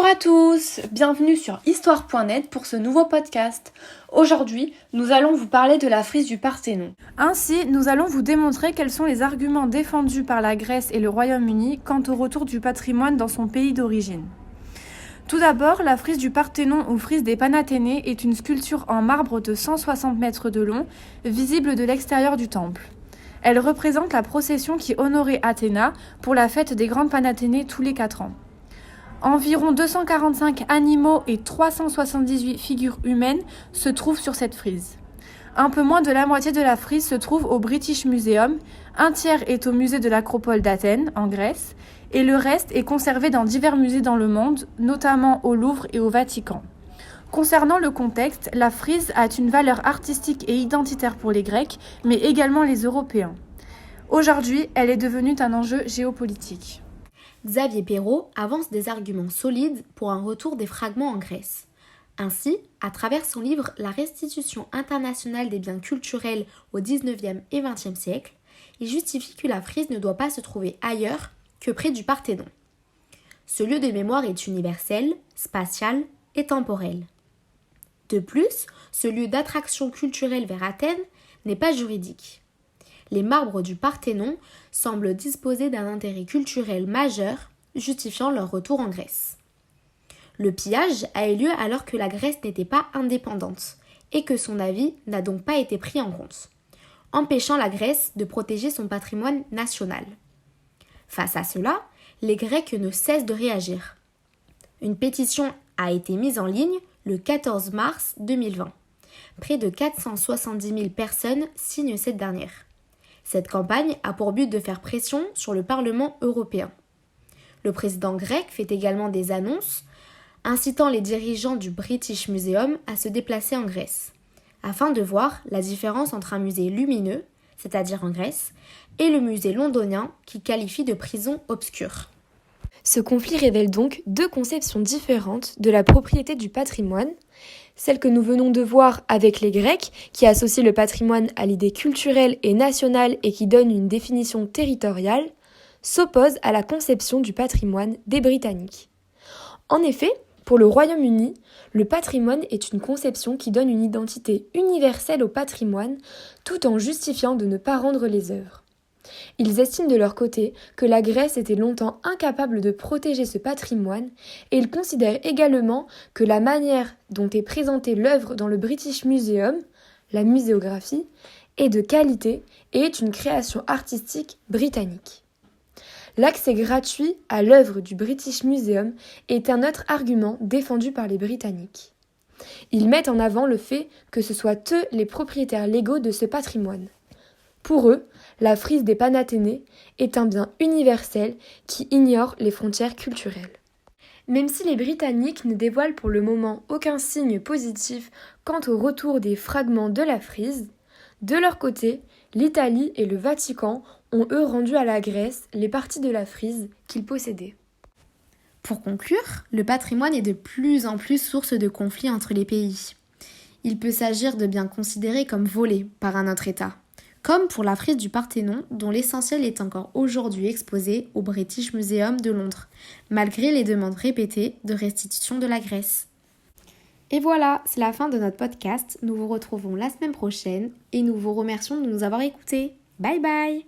Bonjour à tous, bienvenue sur Histoire.net pour ce nouveau podcast. Aujourd'hui, nous allons vous parler de la frise du Parthénon. Ainsi, nous allons vous démontrer quels sont les arguments défendus par la Grèce et le Royaume-Uni quant au retour du patrimoine dans son pays d'origine. Tout d'abord, la frise du Parthénon ou frise des Panathénées est une sculpture en marbre de 160 mètres de long, visible de l'extérieur du temple. Elle représente la procession qui honorait Athéna pour la fête des Grandes Panathénées tous les 4 ans. Environ 245 animaux et 378 figures humaines se trouvent sur cette frise. Un peu moins de la moitié de la frise se trouve au British Museum, un tiers est au musée de l'Acropole d'Athènes, en Grèce, et le reste est conservé dans divers musées dans le monde, notamment au Louvre et au Vatican. Concernant le contexte, la frise a une valeur artistique et identitaire pour les Grecs, mais également les Européens. Aujourd'hui, elle est devenue un enjeu géopolitique. Xavier Perrault avance des arguments solides pour un retour des fragments en Grèce. Ainsi, à travers son livre « La restitution internationale des biens culturels au XIXe et XXe siècle », il justifie que la frise ne doit pas se trouver ailleurs que près du Parthénon. Ce lieu de mémoire est universel, spatial et temporel. De plus, ce lieu d'attraction culturelle vers Athènes n'est pas juridique. Les marbres du Parthénon semblent disposer d'un intérêt culturel majeur, justifiant leur retour en Grèce. Le pillage a eu lieu alors que la Grèce n'était pas indépendante et que son avis n'a donc pas été pris en compte, empêchant la Grèce de protéger son patrimoine national. Face à cela, les Grecs ne cessent de réagir. Une pétition a été mise en ligne le 14 mars 2020. Près de 470 000 personnes signent cette dernière. Cette campagne a pour but de faire pression sur le Parlement européen. Le président grec fait également des annonces, incitant les dirigeants du British Museum à se déplacer en Grèce, afin de voir la différence entre un musée lumineux, c'est-à-dire en Grèce, et le musée londonien qu'il qualifie de prison obscure. Ce conflit révèle donc deux conceptions différentes de la propriété du patrimoine, celle que nous venons de voir avec les Grecs, qui associent le patrimoine à l'idée culturelle et nationale et qui donnent une définition territoriale, s'oppose à la conception du patrimoine des Britanniques. En effet, pour le Royaume-Uni, le patrimoine est une conception qui donne une identité universelle au patrimoine, tout en justifiant de ne pas rendre les œuvres. Ils estiment de leur côté que la Grèce était longtemps incapable de protéger ce patrimoine et ils considèrent également que la manière dont est présentée l'œuvre dans le British Museum, la muséographie, est de qualité et est une création artistique britannique. L'accès gratuit à l'œuvre du British Museum est un autre argument défendu par les Britanniques. Ils mettent en avant le fait que ce soit eux les propriétaires légaux de ce patrimoine. Pour eux, la frise des Panathénées est un bien universel qui ignore les frontières culturelles. Même si les Britanniques ne dévoilent pour le moment aucun signe positif quant au retour des fragments de la frise, de leur côté, l'Italie et le Vatican ont eux rendu à la Grèce les parties de la frise qu'ils possédaient. Pour conclure, le patrimoine est de plus en plus source de conflits entre les pays. Il peut s'agir de biens considérés comme volés par un autre État, comme pour la frise du Parthénon, dont l'essentiel est encore aujourd'hui exposé au British Museum de Londres, malgré les demandes répétées de restitution de la Grèce. Et voilà, c'est la fin de notre podcast. Nous vous retrouvons la semaine prochaine et nous vous remercions de nous avoir écoutés. Bye bye!